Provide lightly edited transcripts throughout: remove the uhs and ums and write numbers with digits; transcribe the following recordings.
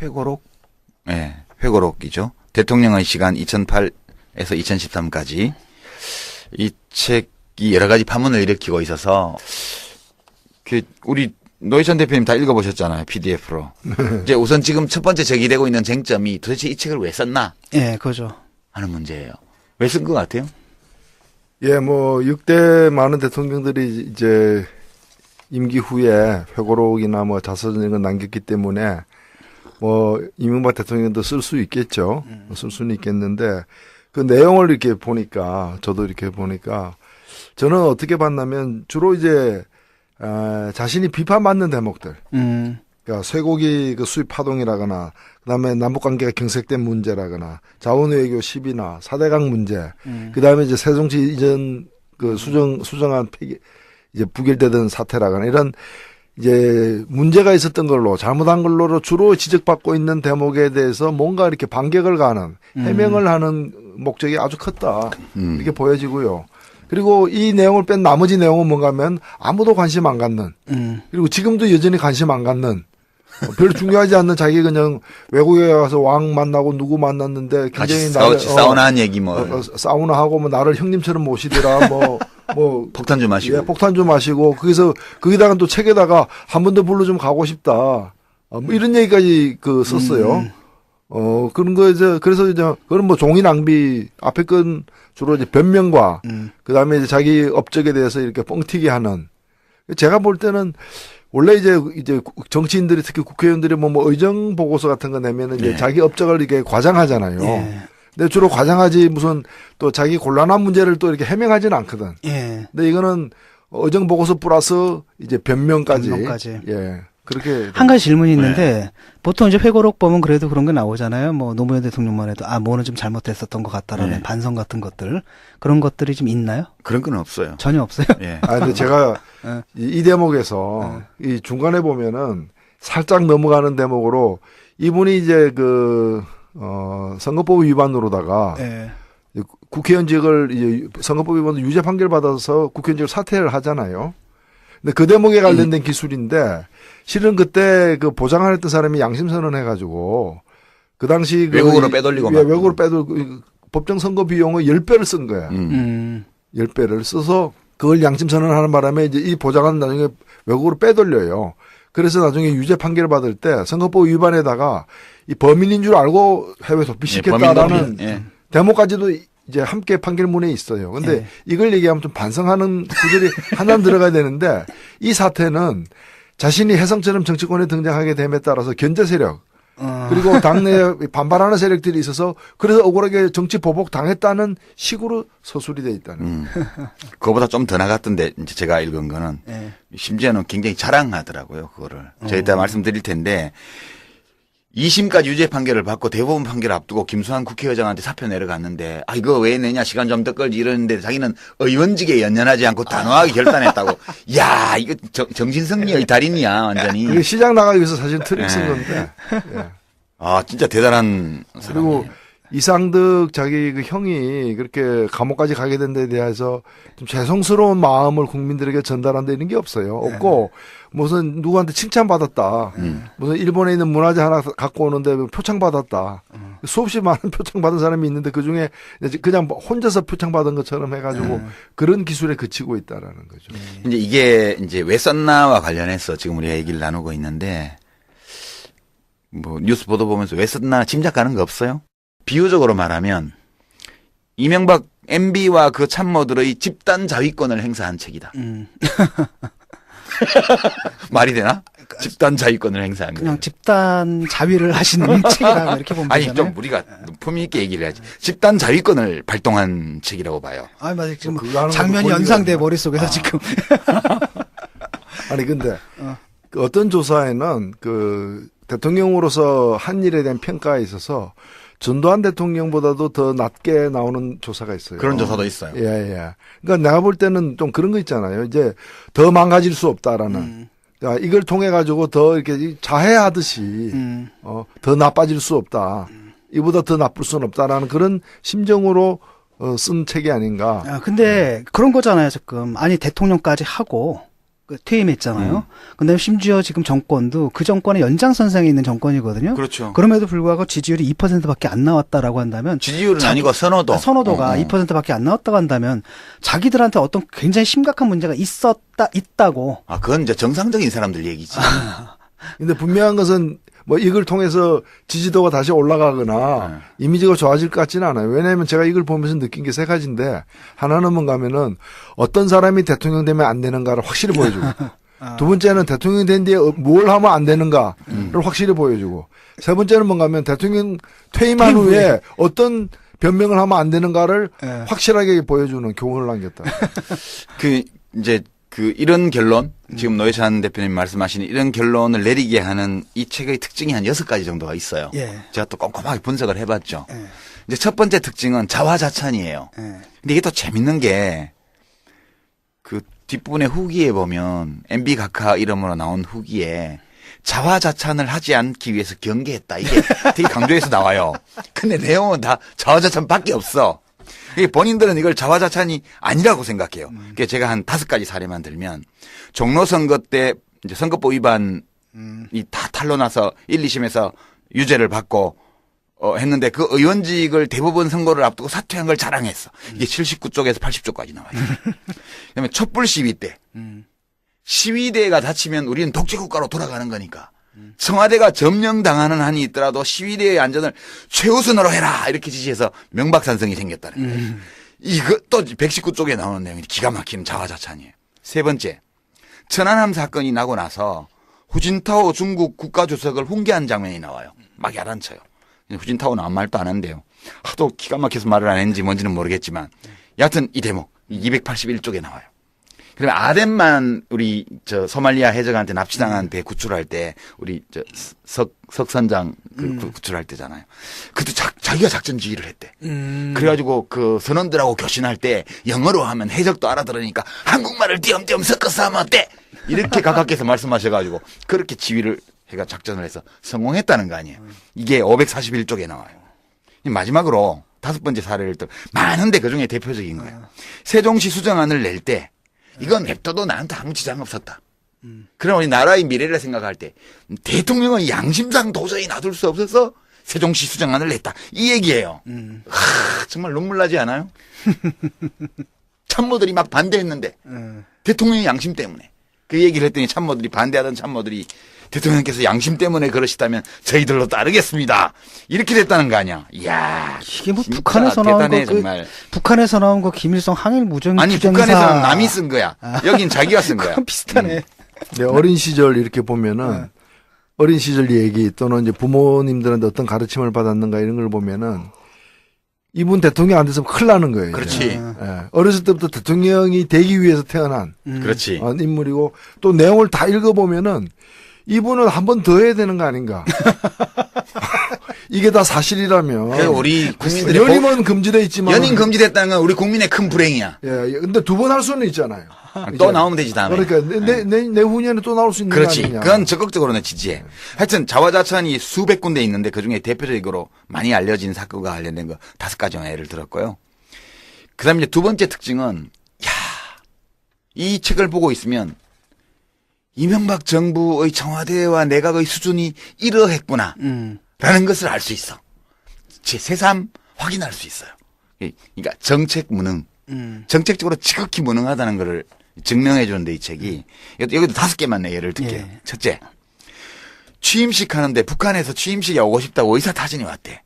회고록? 네, 회고록이죠. 대통령의 시간 2008에서 2013까지. 이 책이 여러 가지 파문을 일으키고 있어서, 우리 노회찬 대표님 다 읽어보셨잖아요. PDF로. 이제 우선 지금 첫 번째 제기되고 있는 쟁점이 도대체 이 책을 왜 썼나? 예, 그죠. 하는 문제예요. 왜 쓴 것 같아요? 예, 뭐, 역대 많은 대통령들이 이제 임기 후에 회고록이나 뭐 자서전 이런 걸 남겼기 때문에 뭐, 이명박 대통령도 쓸 수 있겠죠. 쓸 수는 있겠는데 그 내용을 이렇게 보니까, 저도 이렇게 보니까 저는 어떻게 봤냐면 주로 이제 자신이 비판받는 대목들. 그러니까 쇠고기 그 수입 파동이라거나, 그다음에 남북 관계가 경색된 문제라거나, 자원외교 시비나 4대강 문제, 그다음에 이제 세종시 이전 그 수정안 폐기 이제 부결되던 사태라거나 이런 이제 문제가 있었던 걸로, 잘못한 걸로 주로 지적받고 있는 대목에 대해서 뭔가 이렇게 반격을 가는, 해명을 하는 목적이 아주 컸다. 이렇게 보여지고요. 그리고 이 내용을 뺀 나머지 내용은 뭔가 하면 아무도 관심 안 갖는, 그리고 지금도 여전히 관심 안 갖는, 별로 중요하지 않는, 자기 그냥 외국에 가서 왕 만나고 누구 만났는데 굉장히 나를 사우나한 얘기 사우나 하고 뭐 나를 형님처럼 모시더라 뭐 폭탄 좀 마시고. 예, 폭탄 좀 마시고 거기다가 또 책에다가 한 번 더 불러 좀 가고 싶다. 뭐 이런 얘기까지 썼어요. 그런 거 이제 그래서 이제 그런 뭐 종이 낭비, 앞에 건 주로 이제 변명과 그다음에 이제 자기 업적에 대해서 이렇게 뻥튀기 하는. 제가 볼 때는 원래 이제 정치인들이, 특히 국회의원들이 뭐 의정 보고서 같은 거 내면은 이제 자기 업적을 이렇게 과장하잖아요. 근데 주로 과장하지 무슨 또 자기 곤란한 문제를 또 이렇게 해명하지는 않거든. 근데 이거는 의정 보고서 플러스 이제 변명까지. 예. 그렇게. 한 가지 질문이 있는데, 보통 이제 회고록 보면 그래도 그런 게 나오잖아요. 뭐 노무현 대통령만 해도, 뭐는 좀 잘못했었던 것 같다라는 반성 같은 것들. 그런 것들이 좀 있나요? 그런 건 없어요. 전혀 없어요? 예. 근데 제가 이 대목에서 이 중간에 보면은 살짝 넘어가는 대목으로 이분이 이제 선거법 위반으로다가 국회의원직을 이제 선거법 위반으로 유죄 판결 받아서 국회의원직을 사퇴를 하잖아요. 근데 그 대목에 관련된 기술인데, 실은 그때 그 보장을 했던 사람이 양심선언 해가지고, 그 당시 외국으로 빼돌리고 외국으로 빼돌리고, 법정 선거 비용을 10배를 쓴 거야. 10배를 써서 그걸 양심선언 하는 바람에 이제 이 보장은 나중에 외국으로 빼돌려요. 그래서 나중에 유죄 판결을 받을 때 선거법 위반에다가 이 범인인 줄 알고 해외 도피시켰다라는 대목까지도 이제 함께 판결문에 있어요. 근데 이걸 얘기하면 좀 반성하는 구절이 하나 들어가야 되는데, 이 사태는 자신이 혜성처럼 정치권에 등장하게 됨에 따라서 견제 세력, 그리고 당내에 반발하는 세력들이 있어서 그래서 억울하게 정치 보복 당했다는 식으로 서술이 돼 있다는. 그거보다 좀 더 나갔던데, 이제 제가 읽은 거는 심지어는 굉장히 자랑하더라고요. 그거를. 제가 이따 말씀드릴 텐데, 2심까지 유죄 판결을 받고 대법원 판결을 앞두고 김수환 국회의장한테 사표 내려갔는데, 이거 왜 내냐, 시간 좀 더 끌지 이러는데 자기는 의원직에 연연하지 않고 단호하게 결단했다고. 야, 이거 정신승리의 달인이야, 완전히. 이게 시장 나가기 위해서 사실 트릭 쓴 건데. 진짜 대단한 사람. 그리고 이상득 자기 그 형이 그렇게 감옥까지 가게 된 데 대해서 좀 죄송스러운 마음을 국민들에게 전달한 데 있는 게 없어요. 없고, 무슨 누구한테 칭찬받았다. 무슨 일본에 있는 문화재 하나 갖고 오는데 표창받았다. 수없이 많은 표창받은 사람이 있는데 그중에 그냥 혼자서 표창받은 것처럼 해가지고 그런 기술에 그치고 있다라는 거죠. 이제 이게 이제 왜 썼나와 관련해서 지금 우리가 얘기를 나누고 있는데, 뭐 뉴스 보도 보면서 왜 썼나 짐작 가는 거 없어요? 비유적으로 말하면 이명박 MB와 그 참모들의 집단 자위권을 행사한 책이다. 말이 되나? 집단 자위권을 행사한 거예요. 그냥 집단 자위를 하시는 책이라 이렇게 보면 되잖아요. 좀 우리가 품위 있게 얘기를 해야지. 집단 자위권을 발동한 책이라고 봐요. 맞아요. 지금 장면이 연상돼 머릿속에서 지금. 아니 근데 어떤 조사에는 그 대통령으로서 한 일에 대한 평가에 있어서 전두환 대통령보다도 더 낮게 나오는 조사가 있어요. 그런 조사도 있어요. 예. 그러니까 내가 볼 때는 좀 그런 거 있잖아요. 이제 더 망가질 수 없다라는. 그러니까 이걸 통해 가지고 더 이렇게 자해하듯이 더 나빠질 수 없다. 이보다 더 나쁠 수는 없다라는 그런 심정으로 쓴 책이 아닌가. 근데 그런 거잖아요, 지금. 아니 대통령까지 하고 퇴임했잖아요. 근데 심지어 지금 정권도 그 정권의 연장선상에 있는 정권이거든요. 그렇죠. 그럼에도 불구하고 지지율이 2%밖에 안 나왔다라고 한다면 지지율은 아니고 선호도. 선호도가 2%밖에 안 나왔다고 한다면 자기들한테 어떤 굉장히 심각한 문제가 있다고. 아, 그건 이제 정상적인 사람들 얘기지. 근데 분명한 것은 뭐 이걸 통해서 지지도가 다시 올라가거나 이미지가 좋아질 것 같지는 않아요. 왜냐하면 제가 이걸 보면서 느낀 게 세 가지인데 하나는 뭔가면은 어떤 사람이 대통령 되면 안 되는가를 확실히 보여주고 두 번째는 대통령 된 뒤에 뭘 하면 안 되는가를 확실히 보여주고 세 번째는 뭔가면 대통령 퇴임한 후에 어떤 변명을 하면 안 되는가를 확실하게 보여주는 교훈을 남겼다. 이런 결론, 지금 노회찬 대표님 말씀하시는 이런 결론을 내리게 하는 이 책의 특징이 한 6가지 정도가 있어요. 예. 제가 또 꼼꼼하게 분석을 해봤죠. 예. 이제 첫 번째 특징은 자화자찬이에요. 예. 근데 이게 또 재밌는 게 그 뒷부분에 후기에 보면 MB 각하 이름으로 나온 후기에 자화자찬을 하지 않기 위해서 경계했다. 이게 되게 강조해서 나와요. 근데 내용은 다 자화자찬밖에 없어. 이게 본인들은 이걸 자화자찬이 아니라고 생각해요. 그래서 제가 한 5가지 사례만 들면 종로 선거 때 이제 선거법 위반이 다 탄로나서 1, 2심에서 유죄를 받고 했는데 그 의원직을 대법원 선거를 앞두고 사퇴한 걸 자랑했어. 이게 79쪽에서 80쪽까지 나와요. 그다음에 촛불 시위 때 시위대가 다치면 우리는 독재국가로 돌아가는 거니까 청와대가 점령당하는 한이 있더라도 시위대의 안전을 최우선으로 해라 이렇게 지시해서 명박산성이 생겼다는 거예요. 이것도 119쪽에 나오는 내용이 기가 막히는 자화자찬이에요. 세 번째, 천안함 사건이 나고 나서 후진타오 중국 국가주석을 훈계한 장면이 나와요. 막 야단쳐요. 후진타오는 아무 말도 안 한대요. 하도 기가 막혀서 말을 안 했는지 뭔지는 모르겠지만 여하튼 이 대목 281쪽에 나와요. 그러면 아덴만 우리 소말리아 해적한테 납치당한 배 구출할 때 우리 석선장 구출할 때잖아요. 그때 자기가 작전 지휘를 했대. 그래가지고 그 선원들하고 교신할 때 영어로 하면 해적도 알아들으니까 한국말을 띄엄띄엄 섞어서 하면 어때? 이렇게 가깝게서 말씀하셔가지고 그렇게 지휘를 해가 작전을 해서 성공했다는 거 아니에요. 이게 541쪽에 나와요. 마지막으로 5번째 사례를 또 많은데 그중에 대표적인 거예요. 세종시 수정안을 낼 때 이건 냅둬도 나한테 아무 지장 없었다. 그럼 우리 나라의 미래를 생각할 때 대통령은 양심상 도저히 놔둘 수 없어서 세종시 수정안을 냈다. 이 얘기예요. 정말 눈물 나지 않아요? 참모들이 막 반대했는데 대통령의 양심 때문에 그 얘기를 했더니 참모들이 반대하던 참모들이 대통령께서 양심 때문에 그러시다면 저희들로 따르겠습니다. 이렇게 됐다는 거 아니야. 이야. 이게 뭐 북한에서 나온 거, 정말. 북한에서 나온 거 김일성 항일 무전 아니 주장사. 북한에서는 남이 쓴 거야. 여긴 자기가 쓴 거야. 비슷하네. 네, 어린 시절 이렇게 보면은 어린 시절 얘기 또는 이제 부모님들한테 어떤 가르침을 받았는가 이런 걸 보면은 이분 대통령 안 됐으면 큰일 나는 거예요. 그렇지. 예. 어렸을 때부터 대통령이 되기 위해서 태어난 그렇지. 인물이고 또 내용을 다 읽어보면은 이분은 한 번 더 해야 되는 거 아닌가. 이게 다 사실이라면. 우리 국민들의 연임은 금지돼 있지만. 연임 금지됐다는 건 우리 국민의 큰 불행이야. 예, 근데 2번 할 수는 있잖아요. 또 나오면 되지 다음에. 그러니까 내후년에 또 나올 수 있는 그렇지. 거 아니냐. 그건 적극적으로 내 지지해. 하여튼 자화자찬이 수백 군데 있는데 그중에 대표적으로 많이 알려진 사건과 관련된 거 5가지만 예를 들었고요. 그다음에 이제 두 번째 특징은 이 책을 보고 있으면 이명박 정부의 청와대와 내각의 수준이 이러했구나 라는 것을 알 수 있어. 새삼 확인할 수 있어요. 그러니까 정책 무능, 정책적으로 지극히 무능하다는 것을 증명해 주는데 이 책이 여기도 5개만 내 예를 들게. 예. 첫째, 취임식 하는데 북한에서 취임식에 오고 싶다고 의사 타진이 왔대.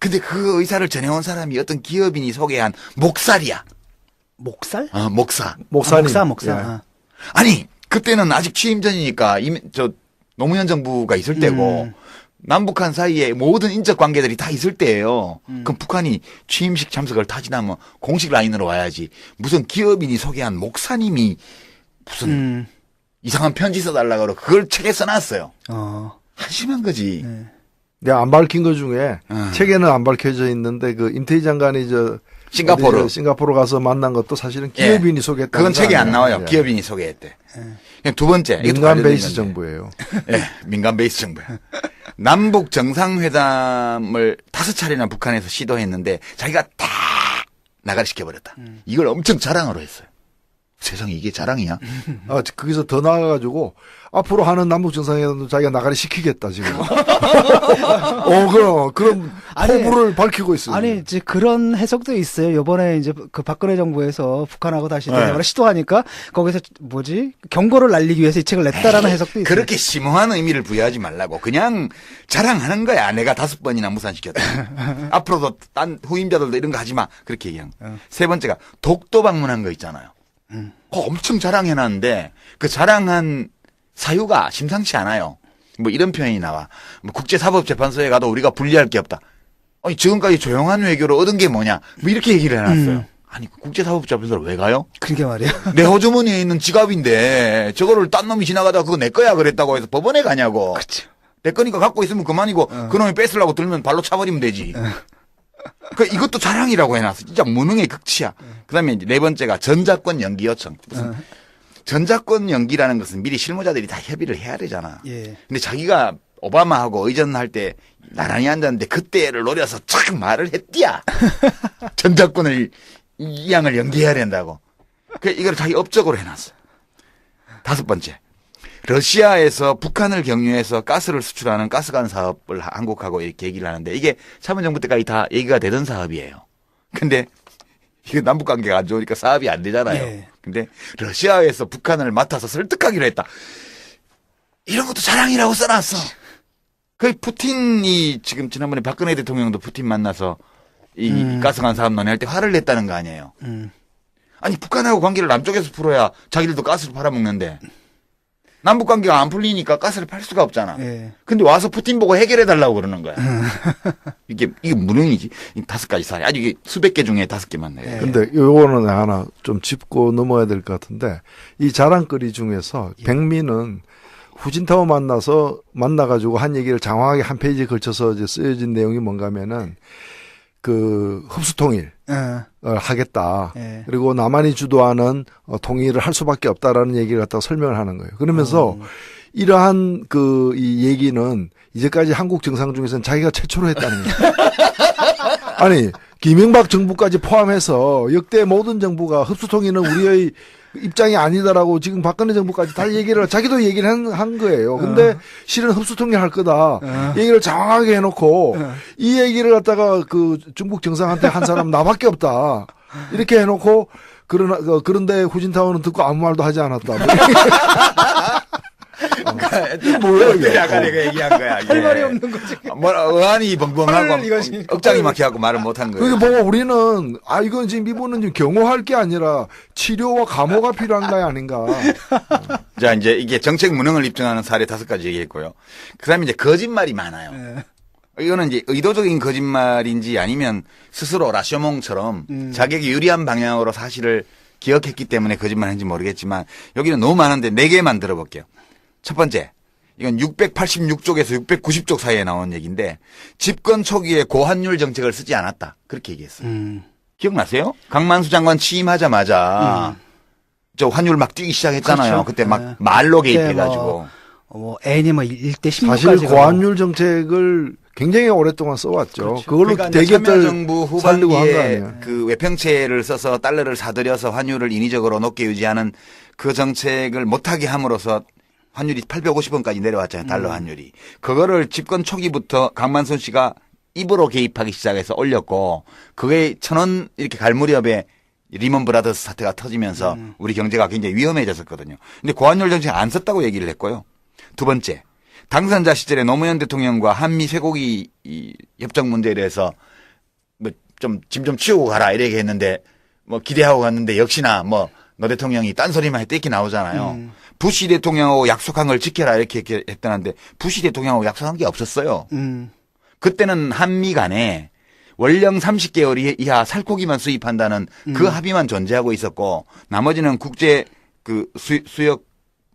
근데 그 의사를 전해온 사람이 어떤 기업인이 소개한 목살이야. 목살? 목사. 목사님. 목사. 예. 아. 아니 그때는 아직 취임 전이니까 노무현 정부가 있을 때고 남북한 사이에 모든 인적 관계들이 다 있을 때예요. 그럼 북한이 취임식 참석을 타진하면 공식 라인으로 와야지. 무슨 기업인이 소개한 목사님이 무슨 이상한 편지 써달라고 그러고 그걸 책에 써놨어요. 한심한 거지. 네. 내가 안 밝힌 것 중에 책에는 안 밝혀져 있는데 그 임태희 장관이 싱가포르 가서 만난 것도 사실은 기업인이 소개했다. 그건 책에 안 나와요. 기업인이 소개했대. 두 번째. 민간 베이스 정부예요. 예, 민간 베이스 정부야. 남북 정상회담을 5차례나 북한에서 시도했는데 자기가 다 나가시켜버렸다. 이걸 엄청 자랑으로 했어요. 세상에 이게 자랑이야? 거기서 더 나아가지고 앞으로 하는 남북 정상회담도 자기가 나가리 시키겠다 지금. 그럼 아니, 포부를 밝히고 있어요. 아니 이제 그런 해석도 있어요. 이번에 이제 그 박근혜 정부에서 북한하고 다시 대화를 시도하니까 거기서 경고를 날리기 위해서 이 책을 냈다라는 해석도 있어요. 그렇게 심오한 의미를 부여하지 말라고. 그냥 자랑하는 거야. 내가 5번이나 무산시켰다. 앞으로도 딴 후임자들도 이런 거 하지 마. 그렇게 얘기한 거. 세 번째가 독도 방문한 거 있잖아요. 그거 엄청 자랑해놨는데 그 자랑한 사유가 심상치 않아요. 뭐 이런 표현이 나와. 뭐 국제사법재판소에 가도 우리가 불리할 게 없다. 아니 지금까지 조용한 외교로 얻은 게 뭐냐. 뭐 이렇게 얘기를 해놨어요. 아니 국제사법재판소를 왜 가요? 그러게 말이야. 내 호주머니에 있는 지갑인데 저거를 딴 놈이 지나가다가 그거 내 거야 그랬다고 해서 법원에 가냐고. 그렇죠. 내 거니까 갖고 있으면 그만이고 그놈이 뺏으려고 들면 발로 차버리면 되지. 그 이것도 자랑이라고 해놨어. 진짜 무능의 극치야. 그다음에 이제 네 번째가 전자권 연기 요청. 무슨 전자권 연기라는 것은 미리 실무자들이 다 협의를 해야 되잖아. 예. 근데 자기가 오바마하고 의전할 때 나란히 앉았는데 그때를 노려서 착 말을 했디야. 전자권을 이 양을 연기해야 된다고. 그 이걸 자기 업적으로 해놨어. 다섯 번째. 러시아에서 북한을 경유해서 가스를 수출하는 가스관 사업을 한국하고 이렇게 얘기를 하는데 이게 참여정부 때까지 다 얘기가 되던 사업이에요. 근데 이게 남북 관계가 안 좋으니까 사업이 안 되잖아요. 네. 근데 러시아에서 북한을 맡아서 설득하기로 했다. 이런 것도 자랑이라고 써놨어. 그 푸틴이 지금 지난번에 박근혜 대통령도 푸틴 만나서 이 가스관 사업 논의할 때 화를 냈다는 거 아니에요. 아니 북한하고 관계를 남쪽에서 풀어야 자기들도 가스를 팔아먹는데 남북 관계가 안 풀리니까 가스를 팔 수가 없잖아. 예. 근데 와서 푸틴 보고 해결해 달라고 그러는 거야. 이게 무능이지. 5가지 사례. 아주 이게 수백 개 중에 5개만 내요. 예. 근데 요거는 하나 좀 짚고 넘어야 될 것 같은데 이 자랑거리 중에서 백미는 후진타오 만나가지고 한 얘기를 장황하게 한 페이지에 걸쳐서 이제 쓰여진 내용이 뭔가면은 그 흡수통일 하겠다. 예. 그리고 남한이 주도하는 통일을 할 수밖에 없다라는 얘기를 갖다가 설명을 하는 거예요. 그러면서 이러한 이 얘기는 이제까지 한국 정상 중에서는 자기가 최초로 했다는 거예요. 아니 김영박 정부까지 포함해서 역대 모든 정부가 흡수통일은 우리의 입장이 아니다라고 지금 박근혜 정부까지 다 얘기를 자기도 얘기를 한 거예요. 근데 실은 흡수통일 할 거다. 얘기를 장황하게 해놓고 이 얘기를 갖다가 그 중국 정상한테 한 사람 나밖에 없다. 이렇게 해놓고 그런데 후진타오는 듣고 아무 말도 하지 않았다. 뭐야 이게? 아까 내가 얘기한 거야. 할 말이 없는 거지. 어안이 벙벙하고 억장이 막혀갖고 말을 못한 거예요. 그게 보고 우리는 이건 지금 이분은 지금 경호할 게 아니라 치료와 감호가 필요한 거 아닌가. 자 이제 이게 정책 무능을 입증하는 사례 5가지 얘기했고요. 그다음에 이제 거짓말이 많아요. 이거는 이제 의도적인 거짓말인지 아니면 스스로 라쇼몽처럼 자기에게 유리한 방향으로 사실을 기억했기 때문에 거짓말인지 모르겠지만 여기는 너무 많은데 4개만 들어볼게요. 첫 번째, 이건 686쪽에서 690쪽 사이에 나온 얘기인데 집권 초기에 고환율 정책을 쓰지 않았다. 그렇게 얘기했어요. 기억나세요? 강만수 장관 취임하자마자 저 환율 막 뛰기 시작했잖아요. 그렇죠. 그때 막 말로 개입해가지고. N이 뭐 1대 16까지. 사실 고환율 정책을 굉장히 오랫동안 써왔죠. 그렇죠. 그걸로 그러니까 대기업들 참여정부 살리고 한 거 후반기에 아니에요. 그 외평채를 써서 달러를 사들여서 환율을 인위적으로 높게 유지하는 그 정책을 못하게 함으로써 환율이 850원까지 내려왔잖아요. 달러 환율이. 그거를 집권 초기부터 강만순 씨가 입으로 개입하기 시작해서 올렸고 그게 1,000원 이렇게 갈 무렵에 리먼 브라더스 사태가 터지면서 우리 경제가 굉장히 위험해졌었거든요. 근데 고환율 정책 안 썼다고 얘기를 했고요. 두 번째. 당선자 시절에 노무현 대통령과 한미 쇠고기 협정 문제에 대해서 뭐 좀 짐 좀 치우고 가라 이렇게 했는데 뭐 기대하고 갔는데 역시나 뭐 노 대통령이 딴소리만 했다 이렇게 나오잖아요. 부시 대통령하고 약속한 걸 지켜라 이렇게 했다는데 부시 대통령하고 약속한 게 없었어요. 그때는 한미 간에 원령 30개월 이하 살코기만 수입한다는 그 합의만 존재하고 있었고 나머지는 국제 그 수역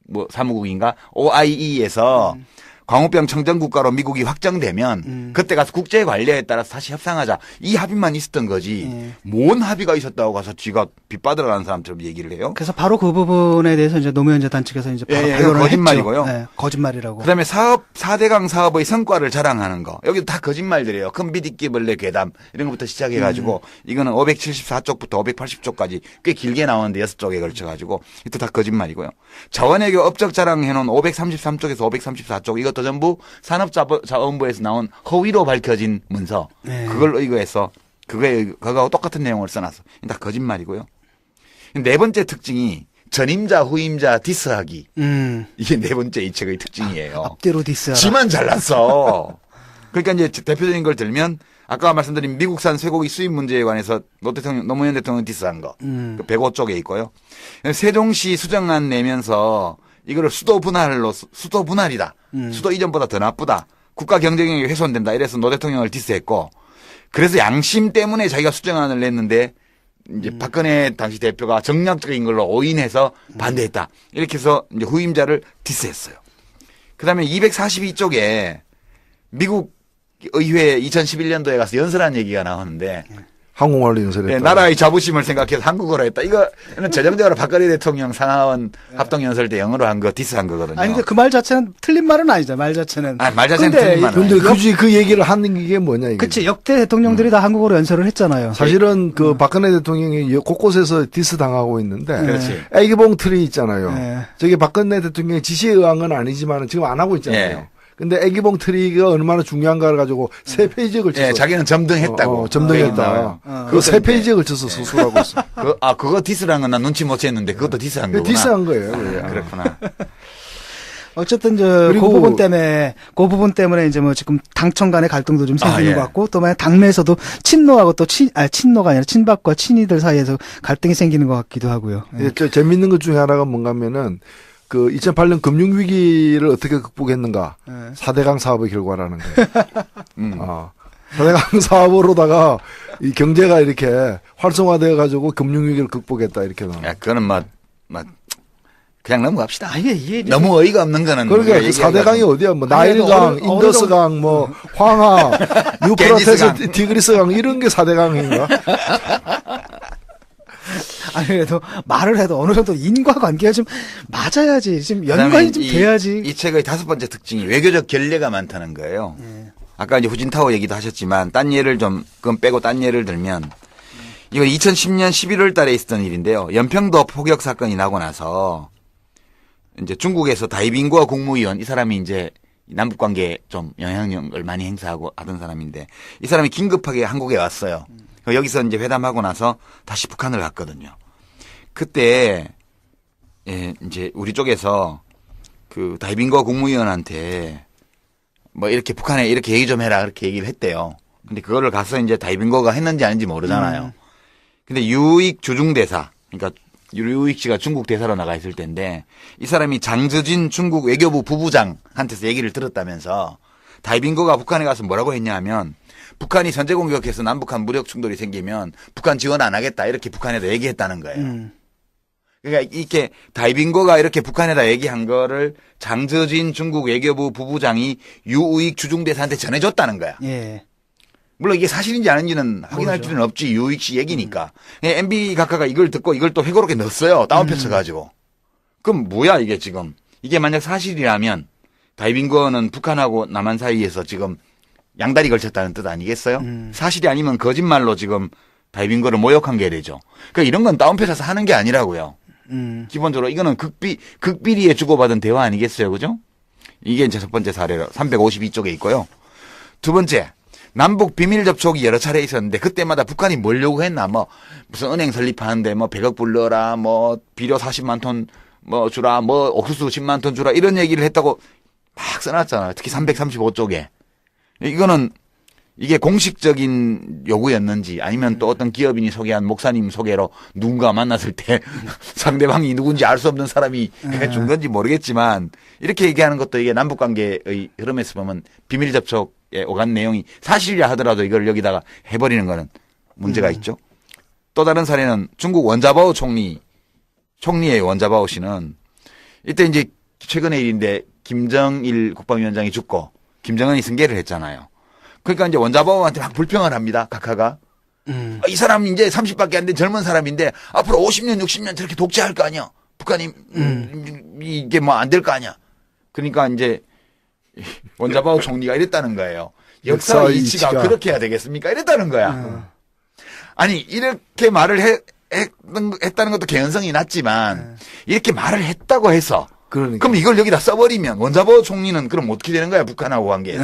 뭐 사무국인가 OIE에서 광우병 청정국가로 미국이 확정되면 그때 가서 국제 관례에 따라서 다시 협상하자. 이 합의만 있었던 거지. 뭔 합의가 있었다고 가서 쥐가 빚받으러 가는 사람처럼 얘기를 해요. 그래서 바로 그 부분에 대해서 이제 노무현 재단 측에서 이제 바로 예, 반론을 거짓말이고요. 했죠. 네, 거짓말이라고. 그다음에 사업 4대강 사업의 성과를 자랑하는 거. 여기도 다 거짓말들이에요. 큰 비디끼벌레 괴담 이런 것부터 시작해 가지고 이거는 574쪽부터 580쪽까지 꽤 길게 나오는데 6쪽에 걸쳐 가지고 이것도 다 거짓말이고요. 자원외교 업적 자랑해 놓은 533쪽에서 534쪽 이것도 전부 산업자원부에서 나온 허위로 밝혀진 문서. 네. 그걸 의거해서 그거하고 똑같은 내용을 써놨어. 다 거짓말이고요. 네 번째 특징이 전임자 후임자 디스하기. 이게 네 번째 이 책의 특징이에요. 앞뒤로 디스하라. 지만 잘났어. 그러니까 이제 대표적인 걸 들면 아까 말씀드린 미국산 쇠고기 수입 문제에 관해서 노무현 대통령 디스한 거. 그 105쪽에 있고요. 세종시 수정안 내면서 이거를 수도 분할이다. 수도 이전보다 더 나쁘다. 국가 경쟁력이 훼손된다. 이래서 노 대통령을 디스했고 그래서 양심 때문에 자기가 수정안을 냈는데 이제 박근혜 당시 대표가 정략적인 걸로 오인해서 반대했다. 이렇게 해서 이제 후임자를 디스했어요. 그다음에 242쪽에 미국 의회 2011년도에 가서 연설한 얘기가 나오는데 항공관리 연설했다. 네, 나라의 자부심을 생각해서 한국어로 했다. 이거는 전형적으로 박근혜 대통령 상하원 합동연설 때 영어로 한 거 디스한 거거든요. 아니 근데 그 말 자체는 틀린 말은 아니죠. 말 자체는. 말 자체는 틀린 말은 근데 아니죠. 굳이 그 얘기를 하는 게 뭐냐 이게. 그치 역대 대통령들이 다 한국어로 연설을 했잖아요. 사실은 그 박근혜 대통령이 곳곳에서 디스 당하고 있는데 그렇지. 애기봉 트리 있잖아요. 네. 저게 박근혜 대통령의 지시에 의한 건 아니지만 지금 안 하고 있잖아요. 네. 근데 애기봉 트리가 얼마나 중요한가를 가지고 3페이지에 걸쳐서 예, 자기는 점등했다고. 점등했다. 그 3페이지에 걸쳐서 수술하고 있어. 그거 디스라는 건 난 눈치 못 챘는데 그것도 디스한 거구나. 디스한 거예요. 그렇구나. 어쨌든 그리고 그 부분 때문에 이제 뭐 지금 당청 간의 갈등도 좀 생기는 예. 것 같고 또 만약 당내에서도 친노하고 또 친노가 아니라 친박과 친이들 사이에서 갈등이 생기는 것 같기도 하고요. 예. 예, 저 재밌는 것 중에 하나가 뭔가 하면은 그 2008년 금융위기를 어떻게 극복했는가. 4대강 사업의 결과라는 거예요. 4대강 사업으로다가 이 경제가 이렇게 활성화되어 가지고 금융위기를 극복했다 이렇게 나와요. 야, 그거는 그냥 넘어갑시다. 이게 너무 어이가 없는 거는. 그러니까 그 4대강이 어디야? 뭐 나일강, 인더스강, 뭐 황하, 유프라테스, 티그리스강 이런 게 4대강인가? 아니 그래도 말을 해도 어느 정도 인과관계가 좀 맞아야지. 지금 연관이 좀 돼야지. 이 책의 5번째 특징이 외교적 결례가 많다는 거예요. 아까 이제 후진타워 얘기도 하셨지만 그건 빼고 딴 예를 들면 이거 2010년 11월 달에 있었던 일인데요. 연평도 포격 사건이 나고 나서 이제 중국에서 다이빙과 국무위원 이 사람이 이제 남북 관계에 좀 영향력을 많이 행사하고 하던 사람인데 이 사람이 긴급하게 한국에 왔어요. 여기서 이제 회담하고 나서 다시 북한을 갔거든요. 그때 이제 우리 쪽에서 그 다이빙과 국무위원한테 뭐 이렇게 북한에 이렇게 얘기 좀 해라 그렇게 얘기를 했대요. 근데 그거를 가서 이제 다이빙거가 했는지 아닌지 모르잖아요. 근데 유익 주중대사, 그러니까 유익 씨가 중국 대사로 나가 있을 텐데 이 사람이 장즈진 중국 외교부 부부장한테서 얘기를 들었다면서 다이빙거가 북한에 가서 뭐라고 했냐 하면 북한이 선제 공격해서 남북한 무력 충돌이 생기면 북한 지원 안 하겠다 이렇게 북한에다 얘기했다는 거예요. 그러니까 이렇게 다이빙거가 이렇게 북한에다 얘기한 거를 장저진 중국 외교부 부부장이 유우익 주중대사한테 전해줬다는 거야. 예. 물론 이게 사실인지 아닌지는 확인할 필요는 없지. 유우익 씨 얘기니까. MB 각하가 이걸 듣고 이걸 또 회고록에 넣었어요. 다운표 쳐가지고. 그럼 뭐야 이게 지금. 이게 만약 사실이라면 다이빙거는 북한하고 남한 사이에서 지금 양다리 걸쳤다는 뜻 아니겠어요? 사실이 아니면 거짓말로 지금 다이빙거를 모욕한 게 되죠. 그러니까 이런 건 다운표 쳐서 하는 게 아니라고요. 기본적으로 이거는 극비리에 주고받은 대화 아니겠어요, 그죠? 이게 이제 첫 번째 사례로 352쪽에 있고요. 두 번째, 남북 비밀 접촉이 여러 차례 있었는데 그때마다 북한이 뭘 요구했나, 뭐 무슨 은행 설립하는데 뭐 100억 불러라, 뭐 비료 40만 톤 뭐 주라, 뭐 옥수수 10만 톤 주라 이런 얘기를 했다고 막 써놨잖아요. 특히 335쪽에. 이거는 이게 공식적인 요구였는지 아니면 또 어떤 기업인이 소개한 목사님 소개로 누군가 만났을 때 상대방이 누군지 알 수 없는 사람이 해준 건지 모르겠지만 이렇게 얘기하는 것도 이게 남북관계의 흐름에서 보면 비밀 접촉에 오간 내용이 사실이라 하더라도 이걸 여기다가 해버리는 거는 문제가 있죠. 또 다른 사례는 중국 원자바오 총리의 원자바오 씨는 이때 이제 최근의 일인데 김정일 국방위원장이 죽고 김정은이 승계를 했잖아요. 그러니까 이제 원자보한테 막 불평을 합니다. 각하가. 이 사람 이제 30밖에 안 된 젊은 사람인데 앞으로 50년, 60년 저렇게 독재할 거 아니야. 북한이 이게 뭐 안 될 거 아니야. 그러니까 이제 원자보 총리가 이랬다는 거예요. 역사 이치가 그렇게 해야 되겠습니까? 이랬다는 거야. 아니 이렇게 말을 했다는 것도 개연성이 낮지만 이렇게 말을 했다고 해서 그러니까. 그럼 이걸 여기다 써버리면 원자보 총리는 그럼 어떻게 되는 거야? 북한하고 관계에서.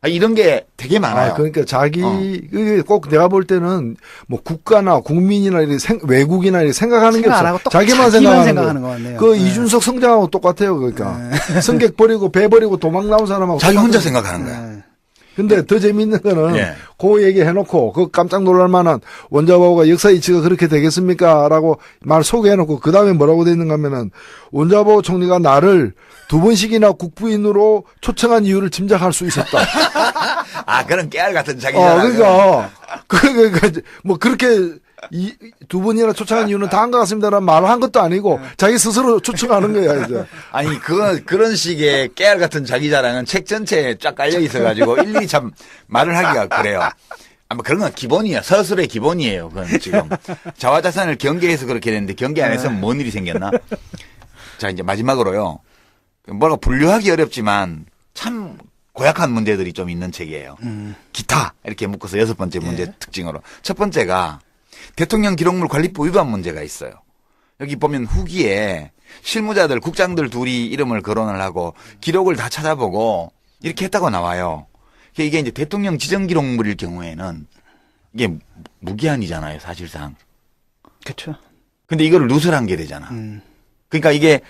이런 게 되게 많아요. 그러니까 이게 꼭 내가 볼 때는 뭐 국가나 국민이나 외국이나 이렇게 생각하는 게 없어. 자기만 생각하는 것 같네요. 그 이준석 성장하고 똑같아요. 그러니까 승객 버리고 배 버리고 도망 나온 사람하고 자기 혼자 생각하는 거야. 근데 더 재밌는 거는 그 얘기 해놓고 그 깜짝 놀랄 만한 원자보가 역사 이치가 그렇게 되겠습니까? 라고 말 소개해놓고 그 다음에 뭐라고 돼 있는가 하면은 원자보 총리가 나를 2번씩이나 국부인으로 초청한 이유를 짐작할 수 있었다. 그런 깨알 같은 자기 자랑. 그러니까 뭐 그렇게 2번이나 초청한 이유는 다 한 것 같습니다라는 말을 한 것도 아니고 자기 스스로 초청하는 거야 이제. 아니 그런 식의 깨알 같은 자기 자랑은 책 전체에 쫙 깔려 있어가지고 일일이 참 말을 하기가 그래요. 아마 그런 건 기본이야. 서술의 기본이에요. 그건 지금 자화자찬을 경계해서 그렇게 됐는데 경계 안 했으면 뭔 일이 생겼나? 자 이제 마지막으로요. 뭐가 분류하기 어렵지만 참 고약한 문제들이 좀 있는 책이에요. 기타 이렇게 묶어서 6번째 문제 특징으로 첫 번째가 대통령 기록물 관리법 위반 문제가 있어요. 여기 보면 후기에 실무자들 국장들 둘이 이름을 거론을 하고 기록을 다 찾아보고 이렇게 했다고 나와요. 이게 이제 대통령 지정 기록물일 경우에는 이게 무기한이잖아요, 사실상. 그렇죠. 근데 이거를 누설한 게 되잖아. 그러니까 이게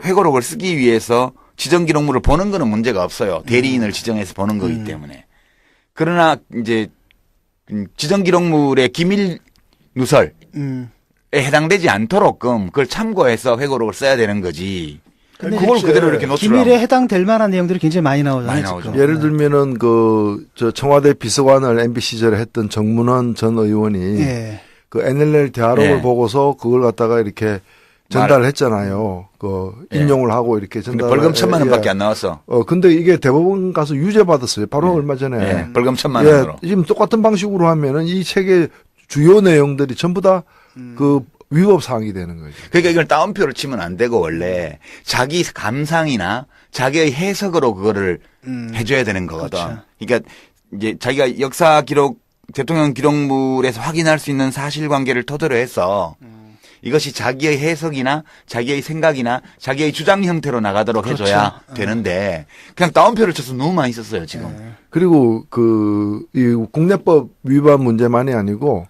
회고록을 쓰기 위해서 지정 기록물을 보는 거는 문제가 없어요. 대리인을 지정해서 보는 거기 때문에. 그러나 이제 지정 기록물의 기밀 누설에 해당되지 않도록끔 그걸 참고해서 회고록을 써야 되는 거지. 그걸 그대로 이렇게 노출하고. 기밀에 해당될 만한 내용들이 굉장히 많이 나오잖아요. 지금. 예를 들면은 저 청와대 비서관을 MB 시절에 했던 정문원 전 의원이 그 NLL 대화록을 보고서 그걸 갖다가 이렇게 전달을 했잖아요. 인용을 하고 이렇게 전달. 벌금 1,000만 원밖에 안 나왔어. 근데 이게 대법원 가서 유죄 받았어요. 바로 얼마 전에. 벌금 1,000만 원으로. 지금 똑같은 방식으로 하면은 이 책의 주요 내용들이 전부 다 위법 사항이 되는 거죠. 그러니까 이걸 따옴표를 치면 안 되고 원래 자기 감상이나 자기의 해석으로 그거를 해줘야 되는 거거든. 그렇죠. 그러니까 이제 자기가 역사 기록, 대통령 기록물에서 확인할 수 있는 사실관계를 토대로 해서 이것이 자기의 해석이나 자기의 생각이나 자기의 주장 형태로 나가도록 해줘야 되는데 그냥 따옴표를 쳐서 너무 많이 썼어요 지금. 그리고 이 국내법 위반 문제만이 아니고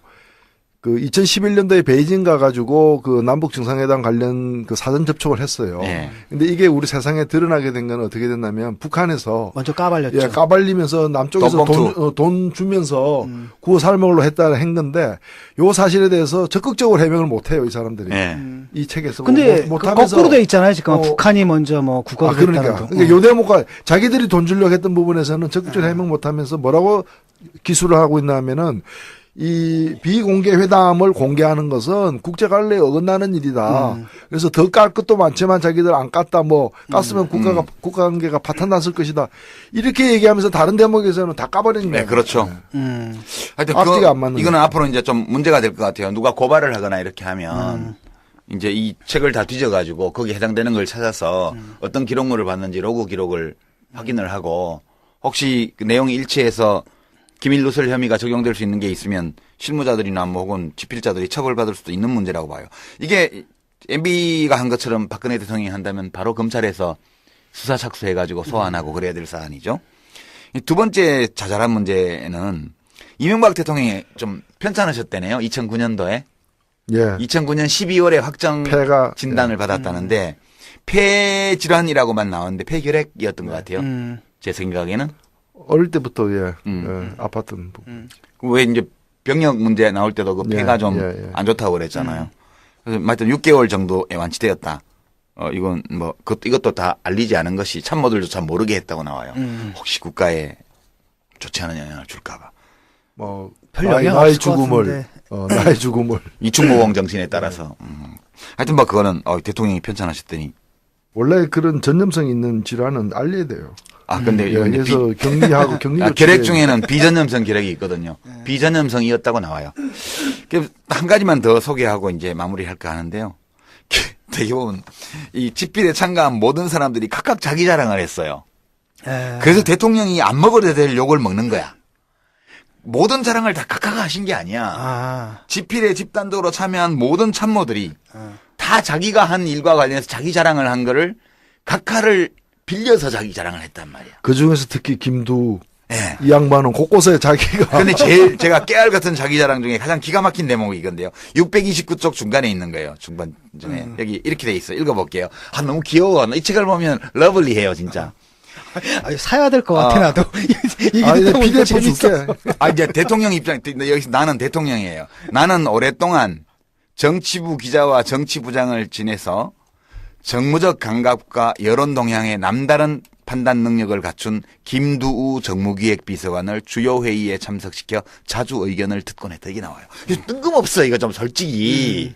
2011년도에 베이징 가가지고 남북 정상회담 관련 사전 접촉을 했어요. 근데 이게 우리 세상에 드러나게 된 건 어떻게 됐냐면 북한에서 먼저 까발렸죠. 까발리면서 남쪽에서 돈 주면서 구워 삶으로 했다는 건데 요 사실에 대해서 적극적으로 해명을 못 해요, 이 사람들이. 이 책에서. 근데 못하면서 거꾸로 돼 있잖아요. 지금 북한이 먼저 국어를 했다는 거. 그러니까 요 대목과 자기들이 돈 주려고 했던 부분에서는 적극적으로 해명 못 하면서 뭐라고 기술을 하고 있나 하면은 이 비공개 회담을 공개하는 것은 국제관례에 어긋나는 일이다. 그래서 더 깔 것도 많지만 자기들 안 깠다. 깠으면 국가관계가 파탄났을 것이다. 이렇게 얘기하면서 다른 대목에서는 다 까버리는 거예요. 네, 그렇죠. 하여튼 앞뒤가 안 맞는 이거는 앞으로 이제 좀 문제가 될 것 같아요. 누가 고발을 하거나 이렇게 하면 이제 이 책을 다 뒤져가지고 거기에 해당되는 걸 찾아서 어떤 기록물을 봤는지 로그 기록을 확인을 하고 혹시 그 내용이 일치해서 기밀 누설 혐의가 적용될 수 있는 게 있으면 실무자들이나 혹은 집필자들이 처벌받을 수도 있는 문제라고 봐요. 이게 MB가 한 것처럼 박근혜 대통령이 한다면 바로 검찰에서 수사 착수해가지고 소환하고 그래야 될 사안이죠. 두 번째 자잘한 문제는 이명박 대통령이 좀 편찮으셨다네요. 2009년도에. 2009년 12월에 확정 진단을 받았다는데 폐질환이라고만 나왔는데 폐결핵이었던 것 같아요. 제 생각에는. 어릴 때부터 아팠던 부분. 왜 이제 병력 문제 나올 때도 그 폐가 좀 안 좋다고 그랬잖아요. 그래서 하여튼 6개월 정도에 완치되었다. 이건 이것도 다 알리지 않은 것이 참모들도 잘 모르게 했다고 나와요. 혹시 국가에 좋지 않은 영향을 줄까봐. 별 영향 없을 것 같은데. 나의 죽음을. 이충고공 정신에 따라서. 하여튼 뭐 그거는 대통령이 편찬하셨더니 원래 그런 전염성 있는 질환은 알려야 돼요. 근데 예, 그래서 격리하고 격리 결핵 중에는 비전염성 결핵이 있거든요. 비전염성이었다고 나와요. 한 가지만 더 소개하고 이제 마무리할까 하는데요. 되게 보면 이 집필에 참가한 모든 사람들이 각각 자기 자랑을 했어요. 그래서 대통령이 안 먹어도 될 욕을 먹는 거야. 모든 자랑을 다 각각 하신 게 아니야. 집필에 집단적으로 참여한 모든 참모들이 다 자기가 한 일과 관련해서 자기 자랑을 한 거를 각하를 빌려서 자기 자랑을 했단 말이야. 그 중에서 특히 김두 네. 이 양반은 곳곳에 자기가. 근데 제일 제가 깨알 같은 자기 자랑 중에 가장 기가 막힌 대목이 이건데요. 629쪽 중간에 있는 거예요. 중반 중에. 여기 이렇게 돼 있어. 읽어볼게요. 너무 귀여워. 이 책을 보면 러블리해요, 진짜. 사야 될 것 같아, 나도. 이제 PDF 줄게. 이제 대통령 입장, 여기서 나는 대통령이에요. 나는 오랫동안 정치부 기자와 정치부장을 지내서 정무적 감각과 여론 동향에 남다른 판단 능력을 갖춘 김두우 정무기획비서관을 주요 회의에 참석시켜 자주 의견을 듣곤 했다. 이게 나와요. 뜬금없어, 이거 좀 솔직히.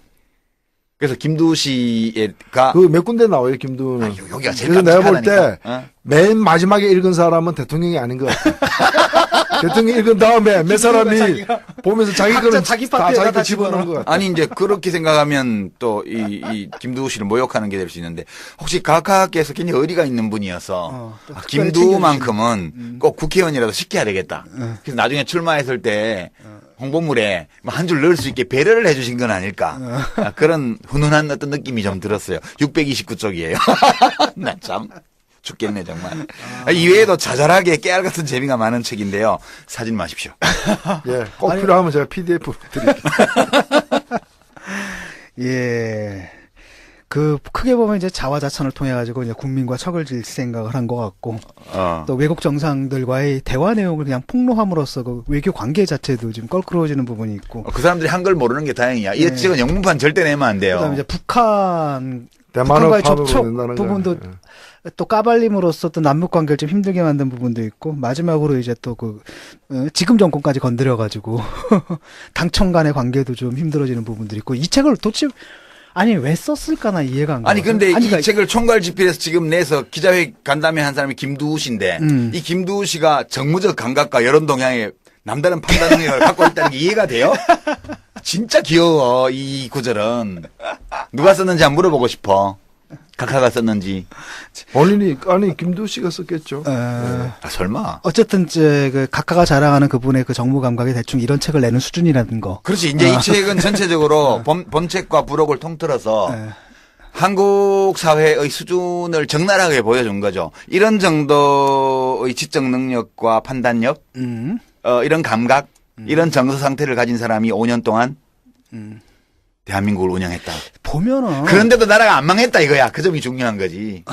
그래서 김두우 씨가 그 몇 군데 나와요, 김두우는. 여기가 제일 그래서 내가 볼 때 어? 맨 마지막에 읽은 사람은 대통령이 아닌 것 같아. 대통령이 읽은 다음에 몇 사람이 보면서 자기 거는 자기 다 파트에다 자기 거 다 집어넣은 것 같아. 아니 이제 그렇게 생각하면 또 이 김두우 씨를 모욕하는 게 될 수 있는데 혹시 각하께서 굉장히 의리가 있는 분이어서 김두우만큼은 꼭 국회의원이라도 시켜야 되겠다. 그래서 나중에 출마했을 때 홍보물에 한 줄 넣을 수 있게 배려를 해주신 건 아닐까. 그런 훈훈한 어떤 느낌이 좀 들었어요. 629쪽이에요. 나 참. 죽겠네 정말. 이외에도 자잘하게 깨알 같은 재미가 많은 책인데요. 사진 마십시오. 예, 꼭 필요하면 제가 PDF 드릴게요. 예. 그 크게 보면 이제 자화자찬을 통해 가지고 이제 국민과 척을 질 생각을 한 것 같고 또 외국 정상들과의 대화 내용을 그냥 폭로함으로써 그 외교 관계 자체도 좀 껄끄러워지는 부분이 있고 그 사람들이 한글 모르는 게 다행이야. 이 책은 영문판 절대 내면 안 돼요. 그다음에 이제 북한과의 대만어 접촉 된다는 부분도 거예요. 또 까발림으로써 또 남북 관계를 좀 힘들게 만든 부분도 있고 마지막으로 이제 또 지금 정권까지 건드려 가지고 당청 간의 관계도 좀 힘들어지는 부분들이 있고 이 책을 도대체 왜 썼을까 나 이해가 안 가. 근데 이 그러니까 책을 총괄 집필해서 지금 내서 기자회견 간담회 한 사람이 김두우 씨인데 이 김두우 씨가 정무적 감각과 여론 동향에 남다른 판단 능력을 갖고 있다는 게 이해가 돼요? 진짜 귀여워 이 구절은. 누가 썼는지 한번 물어보고 싶어. 각하가 썼는지. 본인이 김두우 씨가 썼겠죠. 설마. 어쨌든 그 각하가 자랑하는 그분의 그 정무 감각이 대충 이런 책을 내는 수준이라는 거. 그렇지. 이제 이 책은 전체적으로 본책과 부록을 통틀어서 한국 사회의 수준을 적나라하게 보여준 거죠. 이런 정도의 지적 능력과 판단력, 이런 감각, 이런 정서 상태를 가진 사람이 5년 동안 대한민국을 운영했다. 보면은 그런데도 나라가 안 망했다 이거야. 그 점이 중요한 거지.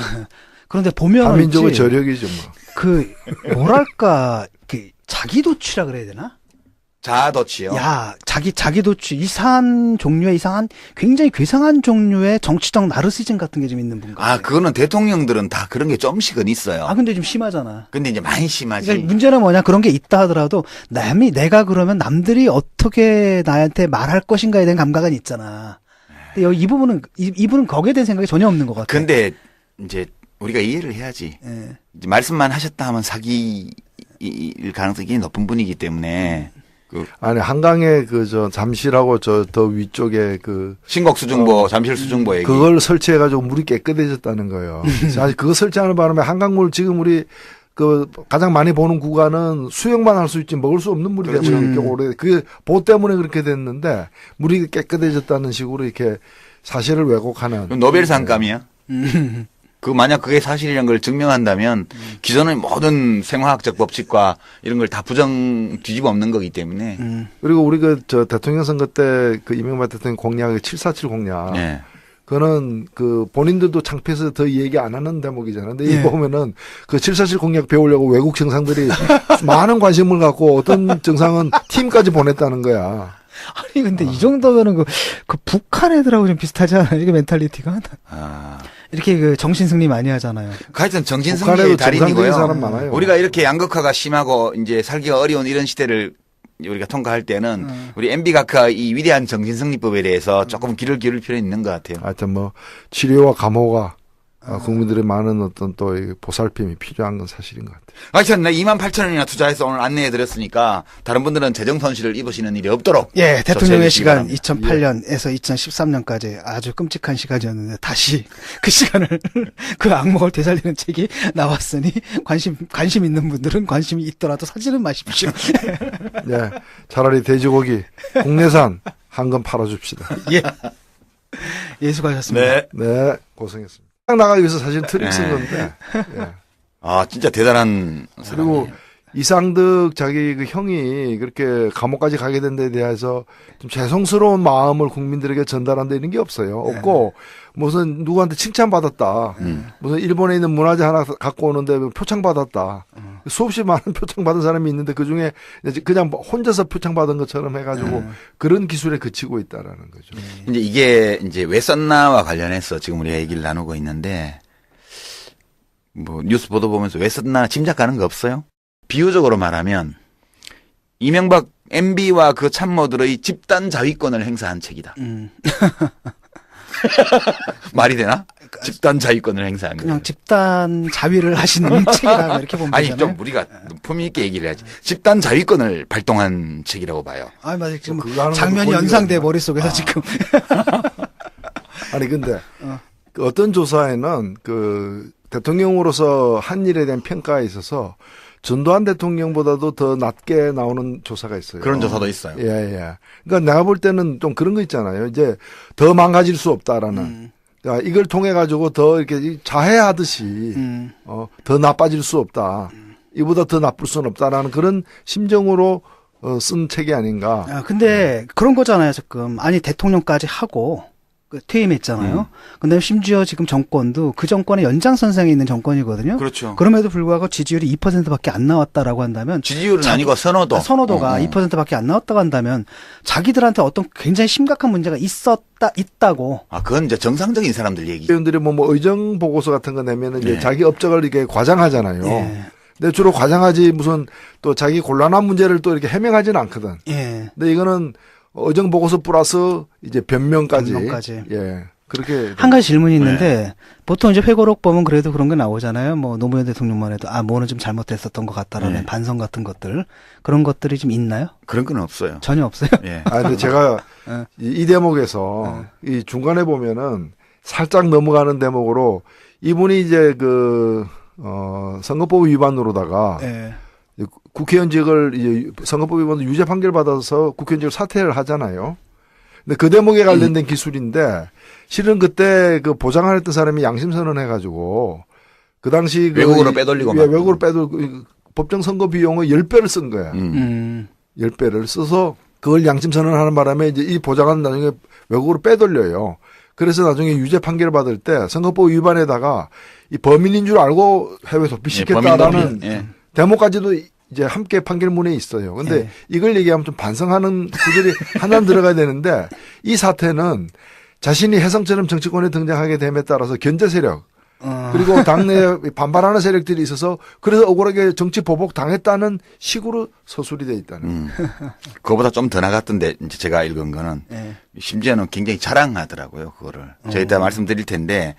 그런데 보면은 한민족의 저력이죠, 뭐. 뭐랄까 자기도취라 그래야 되나? 자아도취요. 자기도취 이상한 굉장히 괴상한 종류의 정치적 나르시즘 같은 게 좀 있는 분 같아요. 그거는 대통령들은 다 그런 게 좀씩은 있어요. 근데 좀 심하잖아. 근데 이제 많이 심하지. 그러니까 문제는 뭐냐 그런 게 있다 하더라도 내가 그러면 남들이 어떻게 나한테 말할 것인가에 대한 감각은 있잖아. 근데 여기 이분은 거기에 대한 생각이 전혀 없는 것 같아. 근데 이제 우리가 이해를 해야지. 이제 말씀만 하셨다 하면 사기일 가능성이 굉장히 높은 분이기 때문에. 한강에 잠실하고 더 위쪽에 신곡수중보, 잠실수중보 얘기. 그걸 설치해가지고 물이 깨끗해졌다는 거예요. 사실 그거 설치하는 바람에 한강물 지금 우리 가장 많이 보는 구간은 수영만 할 수 있지 먹을 수 없는 물이 되고 이렇게 오래 보 때문에 그렇게 됐는데 물이 깨끗해졌다는 식으로 이렇게 사실을 왜곡하는. 노벨상감이야. 만약 그게 사실이라는 걸 증명한다면 기존의 모든 생화학적 법칙과 이런 걸 다 뒤집어 엎는 거기 때문에. 그리고 우리 대통령 선거 때 이명박 대통령 공약 747 공약. 네. 그거는 본인들도 창피해서 더 얘기 안 하는 대목이잖아요. 근데 이 보면은 747 공약 배우려고 외국 정상들이 많은 관심을 갖고 어떤 정상은 팀까지 보냈다는 거야. 근데 이 정도면은 북한 애들하고 좀 비슷하지 않아요? 이게 멘탈리티가? 이렇게 정신승리 많이 하잖아요. 하여튼 정신승리의 달인이고요. 사람 많아요. 우리가 이렇게 양극화가 심하고 이제 살기가 어려운 이런 시대를 우리가 통과할 때는 우리 MB 각하 이 위대한 정신승리법에 대해서 조금 귀를 기울일 필요 있는 것 같아요. 하여튼 뭐 치료와 감호가 국민들의 많은 어떤 또 보살핌이 필요한 건 사실인 것 같아요. 하여튼 나 28,000원이나 투자해서 오늘 안내해 드렸으니까 다른 분들은 재정 손실을 입으시는 일이 없도록 예, 대통령의 조치해 시간 주시기 2008년에서 2013년까지 아주 끔찍한 시간이었는데 다시 그 시간을 그 악몽을 되살리는 책이 나왔으니 관심 있는 분들은 관심이 있더라도 사지는 마십시오. 예, 차라리 돼지고기 국내산 한건 팔아줍시다. 예. 예, 수고하셨습니다. 네. 네, 고생했습니다. 딱 나가기 위해서 사실 트릭 쓴 건데. 예. 아, 진짜 대단한 그리고 사람이에요. 이상득 자기 그 형이 그렇게 감옥까지 가게 된 데 대해서 좀 죄송스러운 마음을 국민들에게 전달한다 이런 게 없어요. 없고 무슨 누구한테 칭찬받았다. 무슨 일본에 있는 문화재 하나 갖고 오는데 표창받았다. 수없이 많은 표창받은 사람이 있는데 그중에 그냥 혼자서 표창받은 것처럼 해가지고 그런 기술에 그치고 있다라는 거죠. 이제 이게 이제 왜 썼나와 관련해서 지금 우리가 얘기를 나누고 있는데 뭐 뉴스 보도 보면서 왜 썼나 짐작가는 거 없어요? 비유적으로 말하면 이명박 MB와 그 참모들의 집단 자위권을 행사한 책이다. 말이 되나? 집단 자위권을 행사한 그냥 거예요. 집단 자위를 하시는 책이다 이렇게 보면 아니 되잖아요. 좀 우리가 품위 있게 얘기를 해야지. 집단 자위권을 발동한 책이라고 봐요. 아, 맞아요. 지금 그거 하는 것도 장면이 권리가 연상돼 있나? 머릿속에서 지금. 아니 근데 그 어떤 조사에는 그 대통령으로서 한 일에 대한 평가에 있어서 전두환 대통령보다도 더 낮게 나오는 조사가 있어요. 그런 조사도 있어요. 예, 예. 그러니까 내가 볼 때는 좀 그런 거 있잖아요. 이제 더 망가질 수 없다라는. 그러니까 이걸 통해 가지고 더 이렇게 자해하듯이 더 나빠질 수 없다. 이보다 더 나쁠 수는 없다라는 그런 심정으로 쓴 책이 아닌가. 아, 근데 그런 거잖아요, 지금. 아니, 대통령까지 하고 그 퇴임했잖아요. 근데 심지어 지금 정권도 그 정권의 연장선상에 있는 정권이거든요. 그렇죠. 그럼에도 불구하고 지지율이 2%밖에 안 나왔다라고 한다면 지지율은 아니고 선호도. 선호도가 2%밖에 안 나왔다고 한다면 자기들한테 어떤 굉장히 심각한 문제가 있다고. 아, 그건 이제 정상적인 사람들 얘기죠. 의원들이 뭐 의정 보고서 같은 거 내면은 이제 네. 자기 업적을 이렇게 과장하잖아요. 예. 근데 주로 과장하지 무슨 또 자기 곤란한 문제를 또 이렇게 해명하지는 않거든. 예. 근데 이거는 의정 보고서 플러스 이제 변명까지. 변명까지. 예. 그렇게. 한 가지 질문이 있는데 보통 이제 회고록 보면 그래도 그런 게 나오잖아요. 뭐 노무현 대통령만 해도 뭐는 좀 잘못됐었던 것 같다라는 반성 같은 것들 그런 것들이 좀 있나요? 그런 건 없어요. 전혀 없어요. 예. 아, 근데 제가 이 대목에서 이 중간에 보면은 살짝 넘어가는 대목으로 이분이 이제 선거법 위반으로다가 예. 국회의원직을 이제 선거법 위반으로 유죄 판결 받아서 국회의원직을 사퇴를 하잖아요. 근데 그 대목에 관련된 기술인데 실은 그때 그 보장을 했던 사람이 양심 선언해가지고 그 당시 외국으로 빼돌리고 막. 외국으로 빼돌고 법정 선거 비용의 10배를 쓴 거야. 10배를 써서 그걸 양심 선언하는 바람에 이제 이 보장은 나중에 외국으로 빼돌려요. 그래서 나중에 유죄 판결을 받을 때 선거법 위반에다가 이 범인인 줄 알고 해외 도피시켰다라는 대목까지도 이제 함께 판결문에 있어요. 근데 이걸 얘기하면 좀 반성하는 구절이 하나 들어가야 되는데 이 사태는 자신이 혜성처럼 정치권에 등장하게 됨에 따라서 견제 세력 그리고 당내에 반발하는 세력들이 있어서 그래서 억울하게 정치 보복 당했다는 식으로 서술이 돼 있다는. 그거보다 좀 더 나갔던데 이제 제가 읽은 거는 심지어는 굉장히 자랑하더라고요. 그거를 제가 이따 말씀드릴 텐데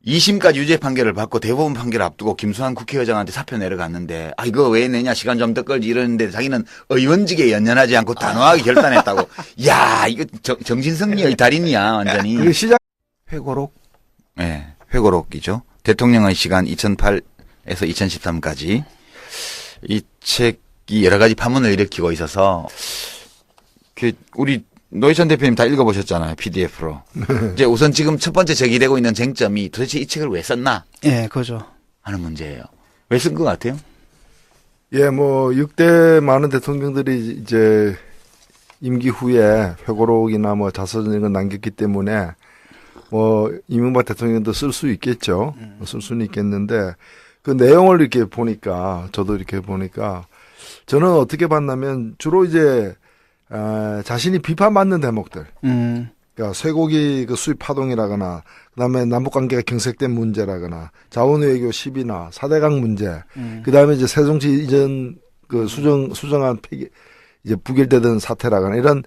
2심까지 유죄 판결을 받고 대법원 판결을 앞두고 김수환 국회의장한테 사표 내려갔는데 이거 왜 내냐 시간 좀 더 끌지 이러는데 자기는 의원직에 연연하지 않고 단호하게 결단했다고. 야 이거 정신승리의 달인이야 완전히. 그게 시작. 회고록. 네, 회고록이죠. 대통령의 시간 2008에서 2013까지 이 책이 여러 가지 파문을 일으키고 있어서 우리 노회찬 대표님 다 읽어보셨잖아요. PDF로. 이제 우선 지금 첫 번째 제기되고 있는 쟁점이 도대체 이 책을 왜 썼나? 예, 그죠. 하는 문제예요. 왜 쓴 것 같아요? 예, 뭐 역대 많은 대통령들이 이제 임기 후에 회고록이나 뭐 자서전 이런 걸 남겼기 때문에 뭐 이명박 대통령도 쓸 수 있겠죠. 쓸 수는 있겠는데 그 내용을 이렇게 보니까 저도 이렇게 보니까 저는 어떻게 봤냐면 주로 이제 자신이 비판받는 대목들. 그러니까 쇠고기 그 수입 파동이라거나 그다음에 남북관계가 경색된 문제라거나 자원외교 시비나 4대강 문제. 그다음에 이제 세종시 이전 그 수정안 폐기 이제 부결되던 사태라거나 이런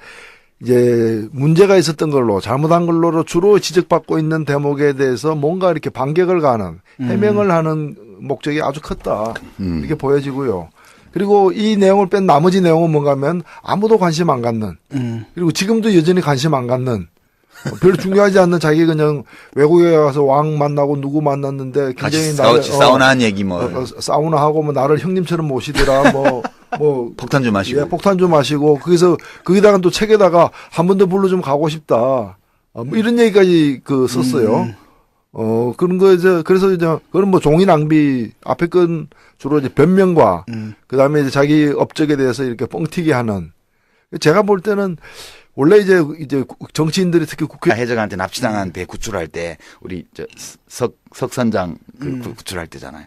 이제 문제가 있었던 걸로 잘못한 걸로 주로 지적받고 있는 대목에 대해서 뭔가 이렇게 반격을 가는 해명을 하는 목적이 아주 컸다. 이렇게 보여지고요. 그리고 이 내용을 뺀 나머지 내용은 뭔가 하면 아무도 관심 안 갖는 그리고 지금도 여전히 관심 안 갖는 별로 중요하지 않는 자기 그냥 외국에 가서 왕 만나고 누구 만났는데 굉장히 같이 사우나한 얘기 뭐 사우나 하고 뭐 나를 형님처럼 모시더라 뭐 폭탄 좀 마시고 예, 폭탄 좀 마시고 거기다가 또 책에다가 한 번 더 불러 좀 가고 싶다 뭐 이런 얘기까지 썼어요. 그런 거 그래서 이제 그런 뭐 종이 낭비 앞에 건 주로 이제 변명과 그다음에 이제 자기 업적에 대해서 이렇게 뻥튀기 하는 제가 볼 때는 원래 이제 정치인들이 특히 국회 해적한테 납치당한 배 구출할 때 우리 석선장 구출할 때잖아요.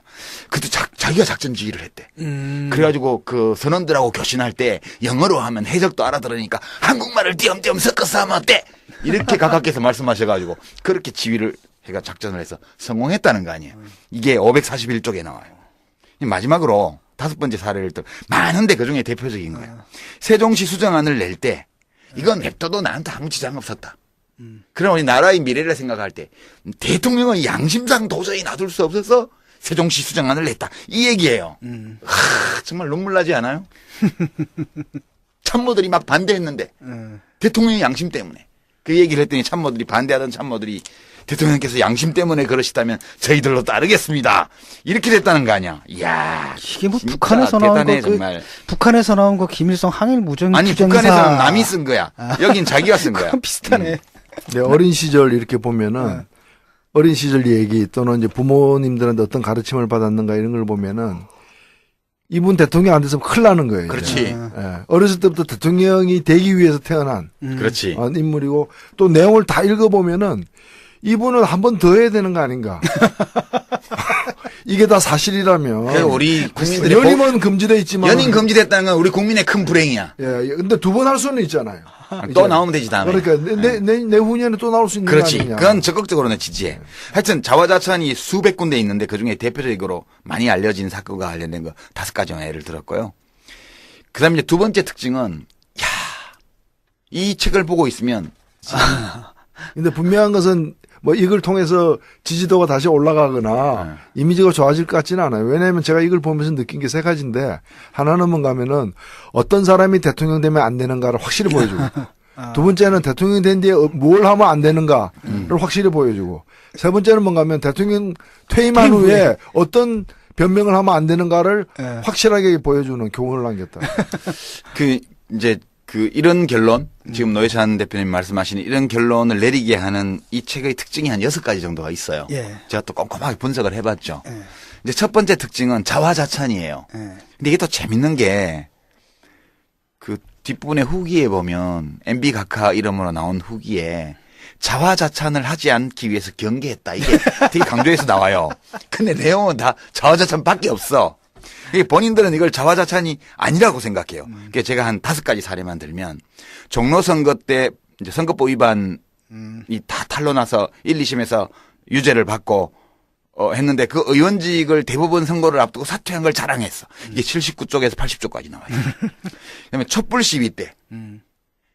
그때 자기가 작전 지휘를 했대. 그래가지고 그 선원들하고 교신할 때 영어로 하면 해적도 알아들으니까 한국말을 띄엄띄엄 섞어서 하면 어때? 이렇게 가깝게서 말씀하셔가지고 그렇게 지휘를 해가 작전을 해서 성공했다는 거 아니에요. 이게 541쪽에 나와요. 마지막으로 5번째 사례를 또 많은데 그중에 대표적인 거예요. 세종시 수정안을 낼 때 이건 냅둬도 나한테 아무 지장 없었다. 그럼 우리 나라의 미래를 생각할 때 대통령의 양심상 도저히 놔둘 수 없어서 세종시 수정안을 냈다. 이 얘기예요. 정말 눈물 나지 않아요? 참모들이 막 반대했는데 대통령의 양심 때문에 그 얘기를 했더니 참모들이 반대하던 참모들이 대통령께서 양심 때문에 그러시다면 저희들로 따르겠습니다. 이렇게 됐다는 거 아니야. 이야. 이게 뭐 북한에서 나온 거 정말. 북한에서 나온 거 김일성 항일 무전 아니 북한에서는 남이 쓴 거야. 여긴 자기가 쓴 거야. 비슷하네. 네, 어린 시절 이렇게 보면은 어린 시절 얘기 또는 이제 부모님들한테 어떤 가르침을 받았는가 이런 걸 보면은 이분 대통령 안 됐으면 큰일 나는 거예요. 그렇지. 예. 어렸을 때부터 대통령이 되기 위해서 태어난 그렇지. 인물이고 또 내용을 다 읽어보면은 이분은 한 번 더 해야 되는 거 아닌가. 이게 다 사실이라면. 우리 국민들의 연임은 금지돼 있지만. 연임 금지됐다는 건 우리 국민의 큰 불행이야. 예, 근데 2번 할 수는 있잖아요. 또 나오면 되지 다음에. 그러니까 내후년에 또 나올 수 있는 그렇지. 거 아니냐. 그건 적극적으로 내 지지해. 하여튼 자화자찬이 수백 군데 있는데 그중에 대표적으로 많이 알려진 사건과 관련된 거 5가지만 예를 들었고요. 그다음에 이제 두 번째 특징은 이 책을 보고 있으면 근데 분명한 것은 뭐 이걸 통해서 지지도가 다시 올라가거나 이미지가 좋아질 것 같지는 않아요. 왜냐하면 제가 이걸 보면서 느낀 게 3가지인데 하나는 뭔가 하면은 어떤 사람이 대통령 되면 안 되는가를 확실히 보여주고 두 번째는 대통령 된 뒤에 뭘 하면 안 되는가를 확실히 보여주고 세 번째는 뭔가 하면 대통령 퇴임한 후에 어떤 변명을 하면 안 되는가를 확실하게 보여주는 교훈을 남겼다. 이런 결론, 지금 노회찬 대표님 말씀하시는 이런 결론을 내리게 하는 이 책의 특징이 한 6가지 정도가 있어요. 예. 제가 또 꼼꼼하게 분석을 해봤죠. 예. 이제 첫 번째 특징은 자화자찬이에요. 예. 근데 이게 또 재밌는 게 그 뒷부분에 후기에 보면 MB 각하 이름으로 나온 후기에 자화자찬을 하지 않기 위해서 경계했다. 이게 되게 강조해서 나와요. 근데 내용은 다 자화자찬밖에 없어. 본인들은 이걸 자화자찬이 아니라고 생각해요. 그래서 제가 한 5가지 사례만 들면 종로 선거 때 이제 선거법 위반이 다 탄로나서 1, 2심에서 유죄를 받고 했는데 그 의원직을 대법원 선거를 앞두고 사퇴한 걸 자랑했어. 이게 79쪽에서 80쪽까지 나와요. 그다음에 촛불 시위 때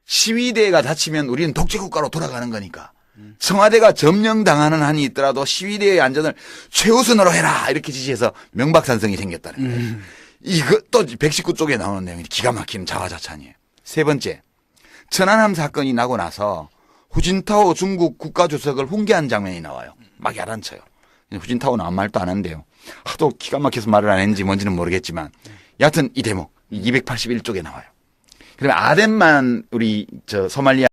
시위대가 다치면 우리는 독재국가로 돌아가는 거니까 청와대가 점령당하는 한이 있더라도 시위대의 안전을 최우선으로 해라 이렇게 지시해서 명박산성이 생겼다는 거예요. 이것도 119쪽에 나오는 내용이 기가 막히는 자화자찬이에요. 세 번째, 천안함 사건이 나고 나서 후진타오 중국 국가주석을 훈계한 장면이 나와요. 막 야단쳐요. 후진타오는 아무 말도 안 한대요. 하도 기가 막혀서 말을 안 했는지 뭔지는 모르겠지만 여하튼 이 대목 281쪽에 나와요. 그러면 아덴만 우리 소말리아